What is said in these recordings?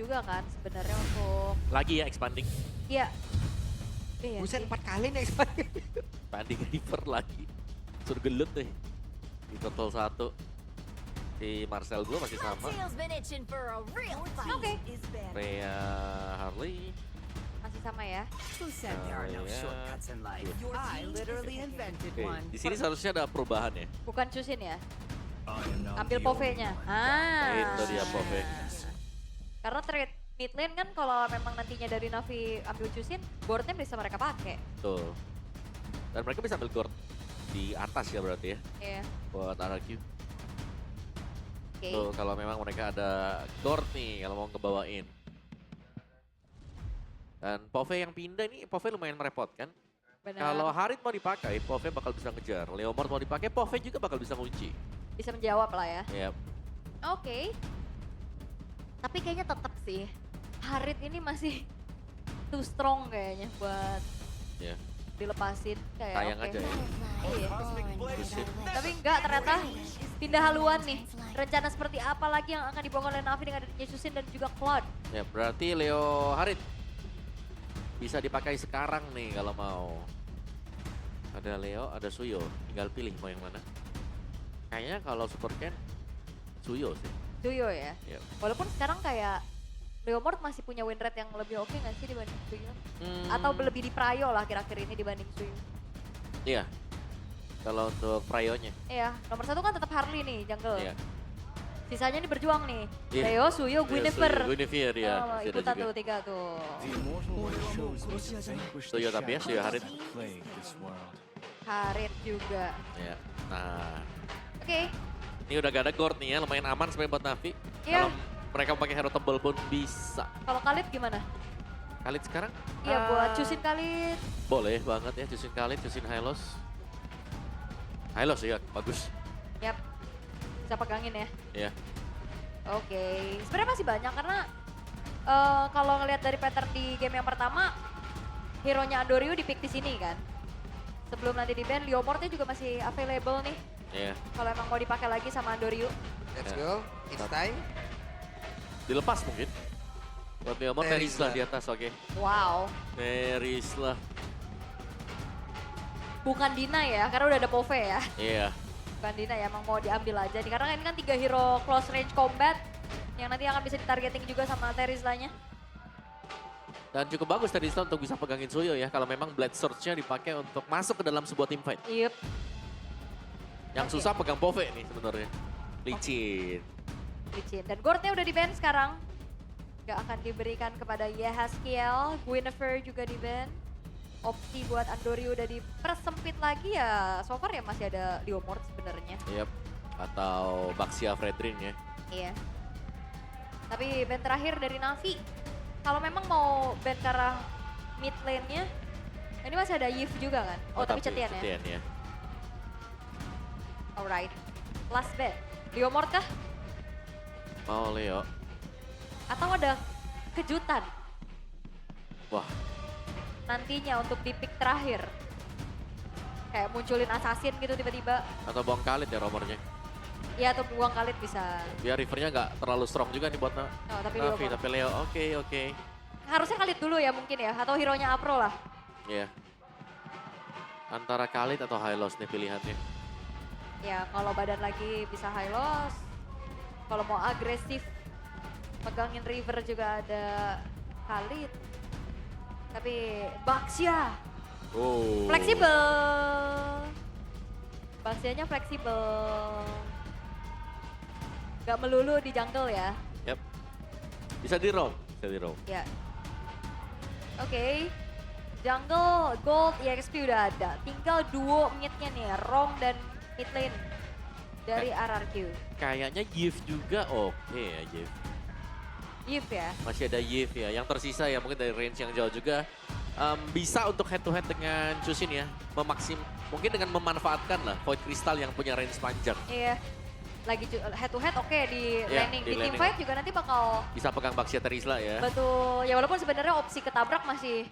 juga kan sebenarnya untuk Lagi ya expanding. iya. Iya Buset sih. 4 kali nih expanding. Expanding River lagi. Surgelut deh. Di total 1. Si Marcel gue masih sama. Tail's been itching for a real fight. Oke, Rhea Harley. masih sama ya. Who said there are no yeah. shortcuts in life? Your I team literally is invented Oke, one. di sini seharusnya ada perubahan ya. Bukan Chusin ya. I am not Ambil the Pove-nya. Ah. Itu dia Pove. Karena trade mid lane kan kalau memang nantinya dari Navi ambil Chusin, boardnya bisa mereka pakai. Tuh. Dan mereka bisa ambil Gord di atas ya berarti ya. Iya. Buat RRQ. Oke. Tuh kalau memang mereka ada Gord nih kalau mau ngebawain. Dan Pove yang pindah ini, Pove lumayan merepotkan. Benar. Kalau Harit mau dipakai, Pove bakal bisa ngejar. Leomord mau dipakai, Pove juga bakal bisa kunci. Bisa menjawab lah ya. Yap. Oke. Tapi kayaknya tetap sih Harit ini masih too strong kayaknya buat Ya. dilepasin kayak Sayang oke. aja ya. Iya. Chusin. Tapi enggak ternyata pindah haluan nih. Rencana seperti apa lagi yang akan dibawa oleh Navi dengan adanya Chusin dan juga Cloud. Ya berarti Leo Harit bisa dipakai sekarang nih kalau mau. Ada Leo, ada Suyo. Tinggal pilih mau yang mana. Kayaknya kalau Super Ken, Suyo sih. Suyo ya. Yap. Walaupun sekarang kayak Leomord masih punya win rate yang lebih oke nggak sih dibanding Suyo? Atau lebih diprayo lah kira-kira ini dibanding Suyo? Iya. Kalau untuk Prayonya. Iya, nomor 1 kan tetap Harley nih, jungle. Iya. Sisanya nih berjuang nih. Iya. Leo, Suyo, Guinevere. Guinevere ya. Oh, masih ada ikutan juga. tuh 3 tuh. The immortal one chose me to vanquish Suyo the tapi ya, Suyo shadows Harit. that plague this world. Harit juga. Ya. Nah, Oke, ini udah gak ada Gord nih ya, lumayan aman sebenarnya buat Navi. Iya. Kalau mereka pakai hero tebel pun bisa. kalau Khalid gimana? Khalid sekarang? Iya, buat Chusin Khalid. Boleh banget ya, Chusin Khalid, Chusin Hylos. Hylos ya, bagus. Yap, bisa pegangin ya. Ya. Oke, sebenarnya masih banyak karena kalau ngelihat dari pattern di game yang pertama, hero-nya Andoryu di pick di sini kan. Sebelum nanti di ban, Leomordnya juga masih available nih. Iya. Kalau emang mau dipakai lagi sama Andoryu. Let's go. It's time. Dilepas mungkin. Buat Leomord, Teris Teris lah lah. di atas, oke. Wow, Teris lah. bukan Dina ya, karena udah ada Pove ya. Iya. Bukan Dina ya, emang mau diambil aja nih. Karena ini kan 3 hero close range combat yang nanti akan bisa ditargeting juga sama Terizla-nya. Dan cukup bagus Terisla untuk bisa pegangin Suyo ya. Kalau memang Blade Surge-nya dipakai untuk masuk ke dalam sebuah team fight. Yep. Yang Oke. susah pegang Pove nih sebenarnya. Licin. Licin. Dan Gordnya udah di-ban sekarang. Gak akan diberikan kepada Yehazkiel. Guinevere juga di-ban. Opsi buat Andoryu udah dipersempit lagi ya. So far ya masih ada Leomord sebenarnya. Yep. Atau Baxia Fredrin ya. Iya. Tapi ban terakhir dari Navi. Kalau memang mau ban ke arah mid lane-nya. Ini masih ada Yif juga kan? Oh, tapi Cetian ya? Cetian ya. Alright. Last ban. Leomord kah? Mau Leo. Atau ada kejutan Wah, nantinya untuk di pick terakhir? Kayak munculin assassin gitu tiba-tiba. atau Bong Khalid ya rumornya. Ya atau buang Khalid bisa. Biar Rivernya nggak terlalu strong juga nih buat Oh, tapi Navi, Leomord. tapi Leo. Oke. Harusnya Khalid dulu ya mungkin ya. Atau hero-nya Apro lah. Iya. Antara Khalid atau Hylos nih pilihannya. Ya kalau badan lagi bisa high loss. Kalau mau agresif pegangin River juga ada Khalid. Tapi Baxia Oh. fleksibel. Baxianya fleksibel. Gak melulu di jungle ya. Yep. Bisa di roam. Ya. Oke. Jungle, Gold, EXP udah ada. Tinggal duo mid-nya nih, Rong dan mid lane dari RRQ. Kayaknya Yif juga oke ya Yif. Yif ya. Masih ada Yif ya. Yang tersisa ya mungkin dari range yang jauh juga. Bisa untuk head to head dengan Chusin ya. Mungkin dengan memanfaatkan lah Void Crystal yang punya range panjang. Iya. Lagi head to head oke di Iya, laning. di Di team laning. fight juga nanti bakal Bisa pegang Baxia Terisla ya. betul. Ya walaupun sebenarnya opsi ketabrak masih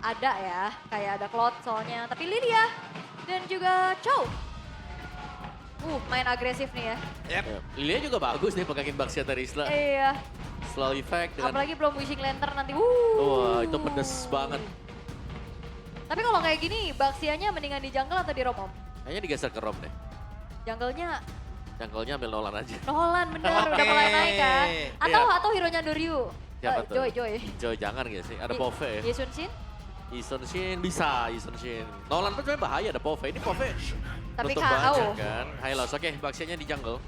ada ya. Kayak ada Cloud soalnya. Tapi Lilia dan juga Chow. Main agresif nih ya. Ya, Lilia juga bagus nih pegangin Baxia Terisla. Iya. slow effect dengan... Apalagi belum wishing lantern nanti. Wah, itu pedes banget. Tapi kalau kayak gini, Baxianya mendingan di jungle atau di roam Om? Kayaknya digeser ke Rom deh. Jungle-nya Jungle-nya ambil Nolan aja. Nolan bener, udah Oke. mulai naik kan. Atau Iya. atau hero-nya Doryu. Siapa tuh? Joy. Joy jangan gak sih? Ada Pove ya? Yesun Shin. Ison Shin bisa, Ison Shin. Nolan pun sebenarnya bahaya, ada Pove. Ini Pove Tapi tutup KO. banyak kan. Hylos, oke Baxianya di jungle.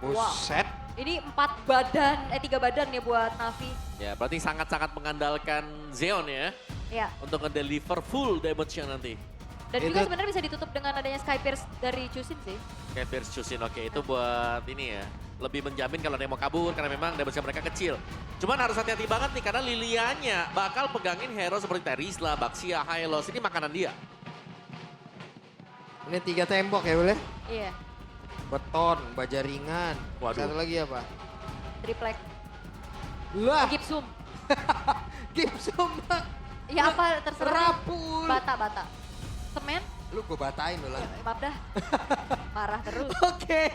Buset. Ini 3 badan ya buat Navi. Ya berarti sangat-sangat mengandalkan Zeon ya. Ya. Untuk nge-deliver full damage-nya nanti. Dan Itu- juga sebenarnya bisa ditutup dengan adanya Sky Pierce dari Chusin sih. Kayak Pierce Chusin, oke itu buat ini ya. Lebih menjamin kalau ada yang mau kabur karena memang damage mereka kecil. Cuman harus hati-hati banget nih karena Lilianya bakal pegangin hero seperti Terizla, Baxia, Hylos. Ini makanan dia. Ini 3 tembok ya boleh? Iya. Beton, baja ringan. Waduh. Satu lagi apa? Triplek. Lah, Gipsum. Gipsum. Ya apa terserah. Rapul. Bata. Semen. Lu gue batain lu lah. Maaf dah. Marah terus. Oke,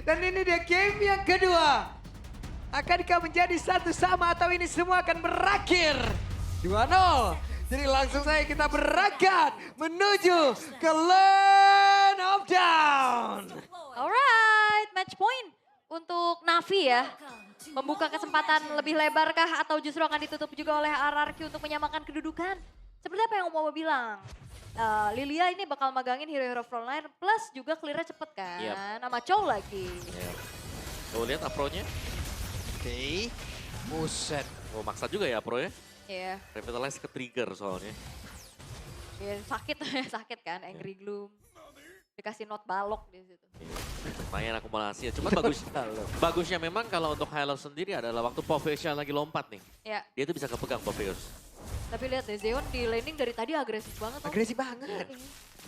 dan ini dia game yang kedua. Akankah menjadi 1 sama atau ini semua akan berakhir 2-0? Jadi langsung saja kita berangkat menuju ke Lane of Down. Alright, match point untuk Navi ya. Membuka kesempatan lebih lebarkah atau justru akan ditutup juga oleh RRQ untuk menyamakan kedudukan? Seperti apa yang mau bilang? Lilia ini bakal magangin hero-hero frontline plus juga clear-nya cepet kan. Yep. Nama Chow lagi. Ya. Tuh lihat apro-nya. Oke, buset. Oh maksa juga ya apro ya. Iya, Revitalize ke trigger soalnya. yeah. Sakit sakit kan, Angry Gloom. Dikasih not balok di situ. Lumayan akumulasinya. Cuman bagusnya memang kalau untuk Hylos sendiri adalah waktu Poveus lagi lompat nih. Ya, Dia tuh bisa kepegang Poveus. tapi lihat deh Zeon di laning dari tadi agresif banget. Om. Agresif banget.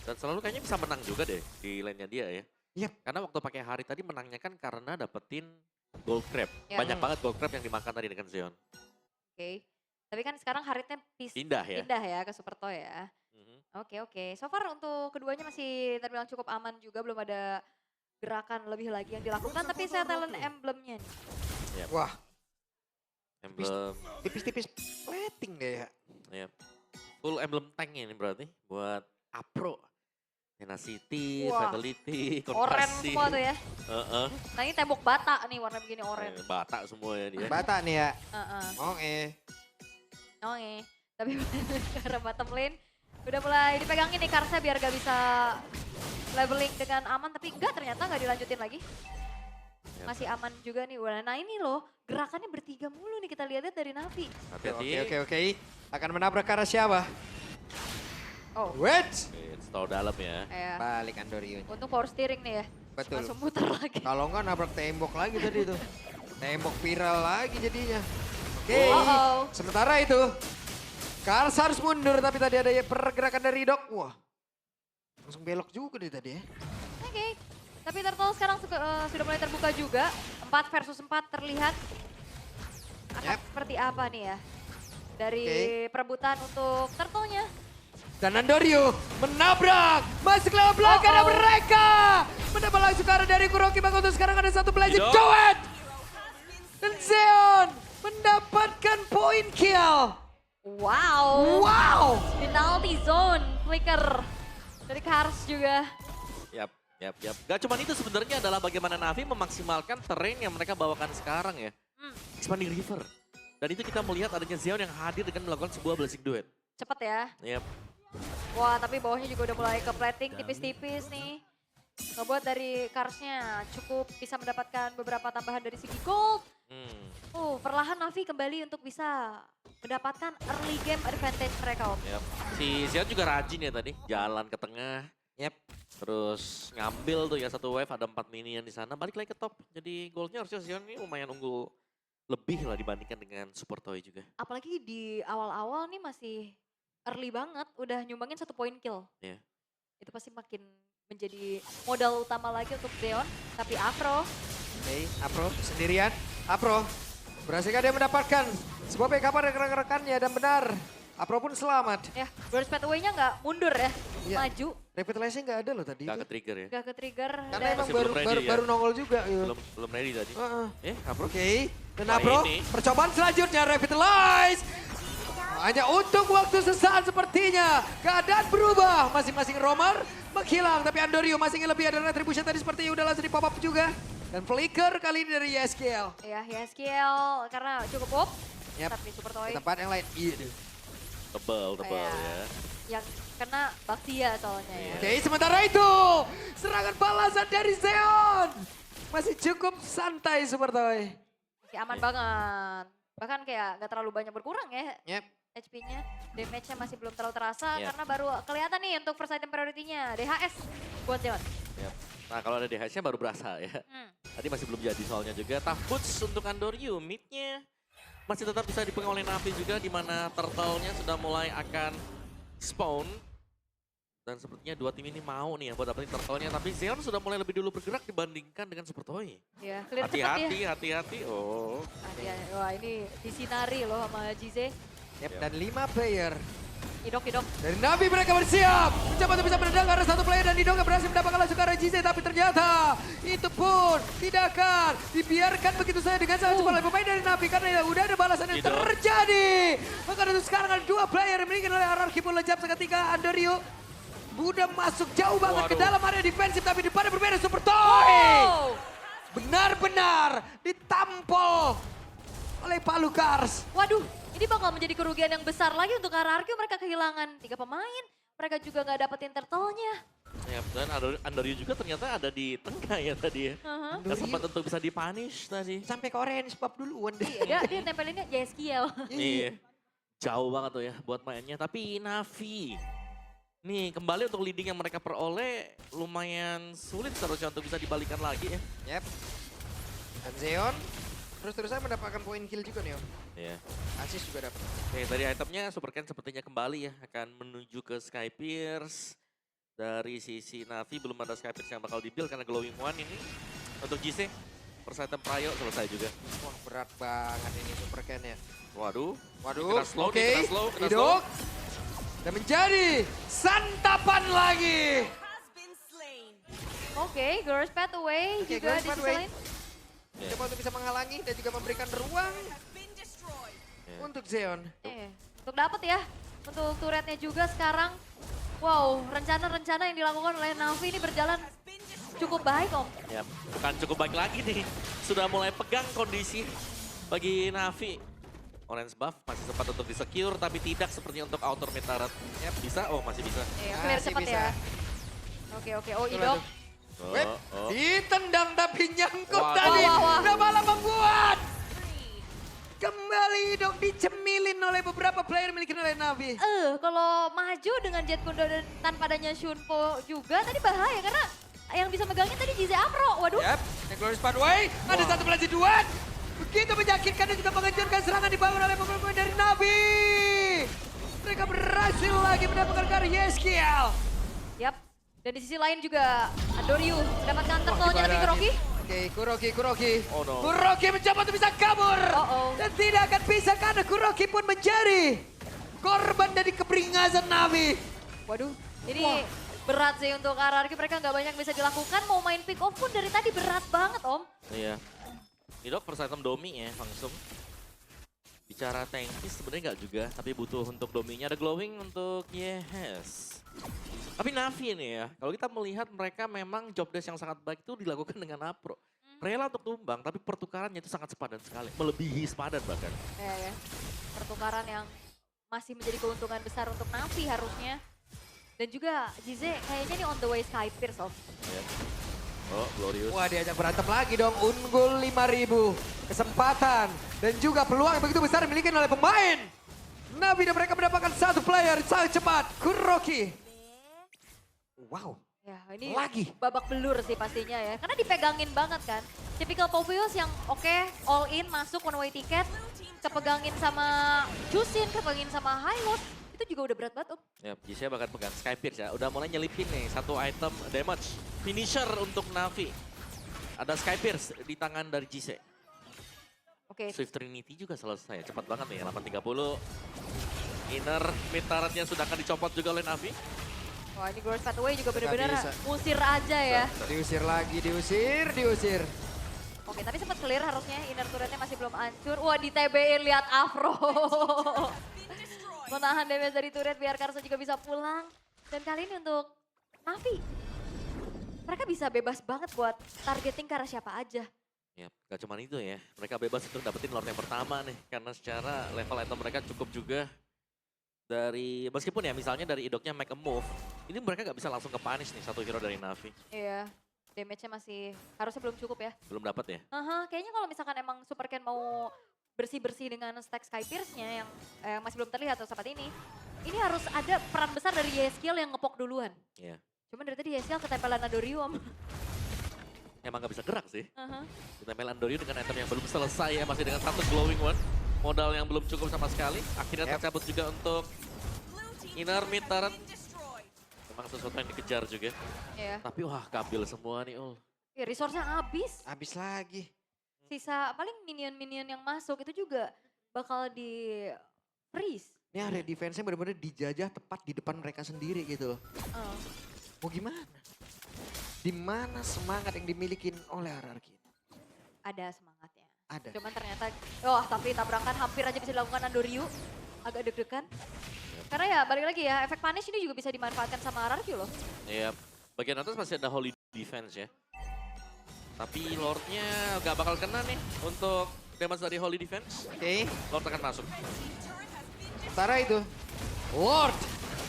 Dan selalu kayaknya bisa menang juga deh di lane-nya dia ya. Yep. Karena waktu pakai hari tadi menangnya kan karena dapetin gold crab. Ya. Banyak banget gold crab yang dimakan tadi dengan Zeon. Oke. Tapi kan sekarang Haritnya Pindah ya. pindah ya ke Super Toy ya. Mhm. Oke. So far untuk keduanya masih terbilang cukup aman juga. Belum ada gerakan lebih lagi yang dilakukan. Tapi saya talent emblemnya nih. Wah, Emblem, tipis-tipis plating deh ya. ya. Full emblem tanknya ini berarti buat Apro. Tenacity, Wah. Vitality, Oren Konversi. semua tuh ya. Heeh. Nah ini tembok bata nih warna begini oren. Bata semua ya dia. Bata nih ya. Heeh. Oke. Oke. Tapi ke arah bottom lane udah mulai dipegangin nih Karsa biar gak bisa leveling dengan aman. Tapi enggak, ternyata gak dilanjutin lagi. Ya. Masih aman juga nih. Nah ini loh gerakannya bertiga mulu nih kita lihatnya dari Navi. Hati-hati. Oke. Akan menabrak ke arah siapa? Oh, Wait. Tahu dalam ya. ya. Balik Andorio. Untuk power steering nih ya. Betul. Langsung muter lagi. Kalau enggak nabrak tembok lagi tadi tuh. Tembok viral lagi jadinya. Oke. Oh. Sementara itu, Kars harus mundur tapi tadi ada pergerakan dari Dok. Wah. Langsung belok juga deh tadi ya. Oke. Tapi Turtle sekarang sudah mulai terbuka juga. 4 versus 4 terlihat. Akan Yap. seperti apa nih ya. Dari Oke. perebutan untuk Turtle-nya. Dan Andorio menabrak. Masuk lewat belakang dan mereka. Mendapat langsung ke arah dari Kuroki. Bang untuk sekarang ada satu pelajar. Hidup. Do it! Dan Zeon mendapatkan point kill. Wow. Wow. Penalty zone flicker dari Kars juga. Yap. Gak cuma itu sebenarnya adalah bagaimana Navi memaksimalkan terrain yang mereka bawakan sekarang ya. Expanding River. Dan itu kita melihat adanya Zeon yang hadir dengan melakukan sebuah blessing duet. Cepet ya. Yap. Wah tapi bawahnya juga udah mulai ke plating tipis-tipis nih. Ngebuat dari Karsnya cukup bisa mendapatkan beberapa tambahan dari segi gold. Perlahan Navi kembali untuk bisa mendapatkan early game advantage mereka Om. Yap. Si Zeon juga rajin ya tadi. Jalan ke tengah. Yap. Terus ngambil tuh ya satu wave ada 4 minion di sana. Balik lagi ke top. Jadi goldnya harusnya Zeon ini lumayan unggul lebih lah dibandingkan dengan Super Toy juga. Apalagi di awal-awal nih masih early banget. Udah nyumbangin 1 point kill. Iya. Itu pasti makin menjadi modal utama lagi untuk Zeon. Tapi Afro, Oke, Apro sendirian. Apro, berhasilkah dia mendapatkan sebuah backup dari rekan-rekannya dan benar. Apro pun selamat. Ya, burst pathway-nya nggak mundur ya, Iya. maju, Revitalize-nya nggak ada loh tadi Gak itu. ke trigger ya. nggak ke trigger. Karena dan emang Masih baru, belum ready baru, ya. baru nongol juga. Iya. Belum ready tadi. Heeh. Apro? Oke, dan Wah, Apro ini. percobaan selanjutnya Revitalize. Hanya untuk waktu sesaat sepertinya. Keadaan berubah. Masing-masing roamer menghilang. Tapi Andorio masih ingin lebih. Ada retribution tadi sepertinya udah langsung di pop up juga. Dan flicker kali ini dari YSKL. Ya, skill karena cukup up. Yap. Tapi Super Toy Di tempat yang lain. Iya. Tebal Iya. ya. yang kena Baxia soalnya ya. Oke, sementara itu serangan balasan dari Zeon. Masih cukup santai Super Toy. Masih aman banget. Bahkan kayak nggak terlalu banyak berkurang ya Yep. HP-nya. Damage-nya masih belum terlalu terasa Iya. karena baru kelihatan nih untuk first item priority-nya. DHS buat Zeon. Yap. Nah kalau ada DHS-nya baru berasa ya. Tadi masih belum jadi soalnya juga. Tough boots untuk Andorio, mid-nya masih tetap bisa dipegang oleh Navi juga, di mana turtle-nya sudah mulai akan spawn. Dan sepertinya dua tim ini mau nih ya buat dapetin turtle-nya. Tapi Zeon sudah mulai lebih dulu bergerak dibandingkan dengan Super Toy. Ya, clear cepat ya. Hati-hati. Oh. Wah ini disinari loh sama Jize. Yep, dan 5 player. Idok. Dari Navi mereka bersiap. Mencoba untuk bisa menendang karena satu player dan Idok berhasil mendapatkan langsung ke arah JZ. Tapi ternyata itu pun tidak akan dibiarkan begitu saja dengan sangat cepat oleh pemain dari Navi. Karena udah ada balasan yang Idok. terjadi. Maka untuk sekarang ada 2 player yang dimiliki oleh Ararki pun lejap seketika. Andorio udah masuk jauh banget ke Waduh. dalam area defensif. Tapi depannya berbeda Super Toy. Oh. Benar-benar ditampol oleh Palukars. Waduh, ini bakal menjadi kerugian yang besar lagi untuk RRQ. Mereka kehilangan 3 pemain. Mereka juga nggak dapetin turtle-nya. Yap, dan Andorio juga ternyata ada di tengah ya tadi ya. Gak sempat untuk bisa dipunish tadi. Sampai ke orange bab duluan deh. Dia nempelinnya JSKL. Iya. Jauh banget tuh ya buat mainnya. Tapi Navi. Nih kembali untuk leading yang mereka peroleh lumayan sulit seharusnya untuk bisa dibalikan lagi ya. Yep. Dan Zeon terus-terusan mendapatkan poin kill juga nih Om. Iya. Assist juga dapat. Oke, tadi itemnya Supercan sepertinya kembali ya. Akan menuju ke Sky Pierce. Dari sisi Navi belum ada Sky Pierce yang bakal di-build karena Glowing One ini. Untuk JC, first item Prayo selesai juga. Wah berat banget ini Super Ken ya. Waduh. Waduh, Kena slow, oke. kena slow. Hidup. Dan menjadi santapan lagi. Has been slain. Oke, Girls Pathway Oke, juga Girls di sisi Pathway. lain. Coba untuk bisa menghalangi dan juga memberikan ruang Has been destroyed. untuk Zeon. Untuk dapat ya, untuk turretnya juga sekarang. Wow, rencana-rencana yang dilakukan oleh Navi ini berjalan cukup baik Om. Ya, bukan cukup baik lagi nih. Sudah mulai pegang kondisi bagi Navi. Orange buff masih sempat untuk di-secure, tapi tidak seperti untuk outer mid turret. Yap. Bisa? Oh, masih bisa. Clear Masih cepat bisa. ya. Oke, oh Tuh, Idok. lalu. Wait, Oh. ditendang tapi nyangkut Wah. tadi. Wah. Udah malah membuat. Kembali dong dicemilin oleh beberapa player milik oleh Navi. Kalau maju dengan Jet Kundo dan tanpa adanya Shunpo juga tadi bahaya karena yang bisa megangin tadi Jize Apro. Waduh. Yap, The Glorious Pathway. Ada satu belas duet. Begitu menyakitkan dan juga menghancurkan serangan dibangun oleh pemain dari Navi. Mereka berhasil lagi mendapatkan karya YSKL. Yap. Dan di sisi lain juga Andorio mendapatkan turtle-nya tapi Kuroki. Oke, Kuroki. Oh, no. Kuroki mencoba untuk bisa kabur. Uh-oh. Dan tidak akan bisa karena Kuroki pun menjadi korban dari keberingasan Navi. Waduh, ini berat sih untuk RRQ. Mereka nggak banyak bisa dilakukan. Mau main pick off pun dari tadi berat banget Om. Iya. Ini dok first item Domi ya langsung. Bicara tanky sebenarnya nggak juga, tapi butuh untuk Dominya. Ada glowing untuk Yes. Tapi Navi nih ya, kalau kita melihat mereka memang job desk yang sangat baik itu dilakukan dengan Apro. Rela untuk tumbang, tapi pertukarannya itu sangat sepadan sekali. Melebihi sepadan bahkan. Ya. Pertukaran yang masih menjadi keuntungan besar untuk Navi harusnya. Dan juga Jize kayaknya ini on the way Sky Pierce Om. Ya. Oh, Glorious. Wah, diajak berantem lagi dong. Unggul 5.000. Kesempatan dan juga peluang yang begitu besar dimiliki oleh pemain. Navi dan mereka mendapatkan satu player sangat cepat. Kuroki. Wow. Ya ini Lagi. babak belur sih pastinya ya. Karena dipegangin banget kan. Typical Povius yang oke, all in masuk one way ticket. Kepegangin sama Jusin, kepegangin sama Hylos. Itu juga udah berat banget Om. Ya, Jisha bahkan pegang Sky Pierce ya. Udah mulai nyelipin nih satu item damage. Finisher untuk Navi. Ada Sky Pierce di tangan dari Jisha. Oke, Swift Trinity juga selesai. Cepat banget nih, 8.30. Inner mid turretnya sudah akan dicopot juga oleh Navi. Wah ini Girls Pathway juga bener-bener bisa. musir aja ya. Diusir lagi, diusir. Oke tapi sempat clear harusnya inner turretnya masih belum hancur. Wah di TB-in lihat Afro. Menahan damage dari turret biar Karsa juga bisa pulang. Dan kali ini untuk Navi. Mereka bisa bebas banget buat targeting ke arah siapa aja. Ya, gak cuma itu ya. Mereka bebas untuk dapetin Lord yang pertama nih. Karena secara level item mereka cukup juga. Dari, meskipun ya misalnya dari idoknya make a move. Ini mereka gak bisa langsung ke punish nih satu hero dari Navi. Iya, damage-nya masih harusnya belum cukup ya. Belum dapat ya. Kayaknya kalau misalkan emang Super Ken mau bersih-bersih dengan stack Sky Pierce-nya yang masih belum terlihat tuh saat ini. Ini harus ada peran besar dari Yeskiel yang ngepok duluan. Iya. Cuman dari tadi Yeskiel ketempelan Andorium. Emang gak bisa gerak sih. Ditempel Andoriu dengan item yang belum selesai ya. Masih dengan satu glowing one. Modal yang belum cukup sama sekali. Akhirnya tercabut juga untuk inner mid turret. Destroyed. Memang sesuatu yang dikejar juga. Iya. Tapi wah kabil semua nih Ul. Ya, resource-nya habis. Habis lagi. Sisa paling minion-minion yang masuk itu juga bakal di freeze. Ini area defense-nya benar-benar dijajah tepat di depan mereka sendiri gitu loh. Mau gimana? Di mana semangat yang dimiliki oleh RRQ? Ada semangatnya. Ada. Cuman ternyata, tapi tabrakan hampir aja bisa dilakukan Andoriu. Agak deg-degan. Karena ya balik lagi ya, efek punish ini juga bisa dimanfaatkan sama RRQ loh. Iya, bagian atas masih ada holy defense ya. Tapi Lordnya gak bakal kena nih untuk damage dari holy defense. Oke, Lord akan masuk. sementara itu. Lord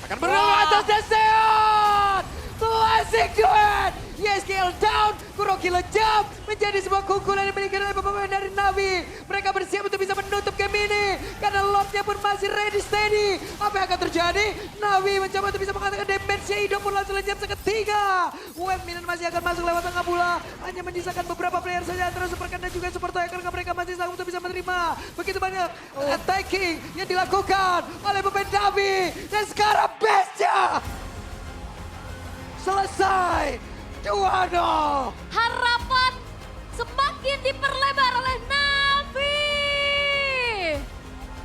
akan berlalu atas Deseon! Classic duet! Yeskiel down, Kuroki lejam, menjadi sebuah keunggulan yang dimiliki oleh pemain dari Navi. Mereka bersiap untuk bisa menutup game ini, karena Lordnya pun masih ready steady. Apa yang akan terjadi? Navi mencoba untuk bisa mengatakan damage-nya, hidup pun langsung lejam seketika. Wave minion masih akan masuk lewat tengah bola, hanya menyisakan beberapa player saja antara Super Ken dan juga Super Toy, karena mereka masih sanggup untuk bisa menerima begitu banyak attacking yang dilakukan oleh pemain Navi. Dan sekarang best-nya selesai. 2-0. Harapan semakin diperlebar oleh Navi.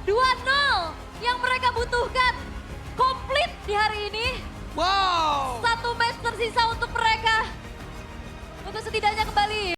2-0 yang mereka butuhkan komplit di hari ini. Wow. Satu match tersisa untuk mereka. Untuk setidaknya kembali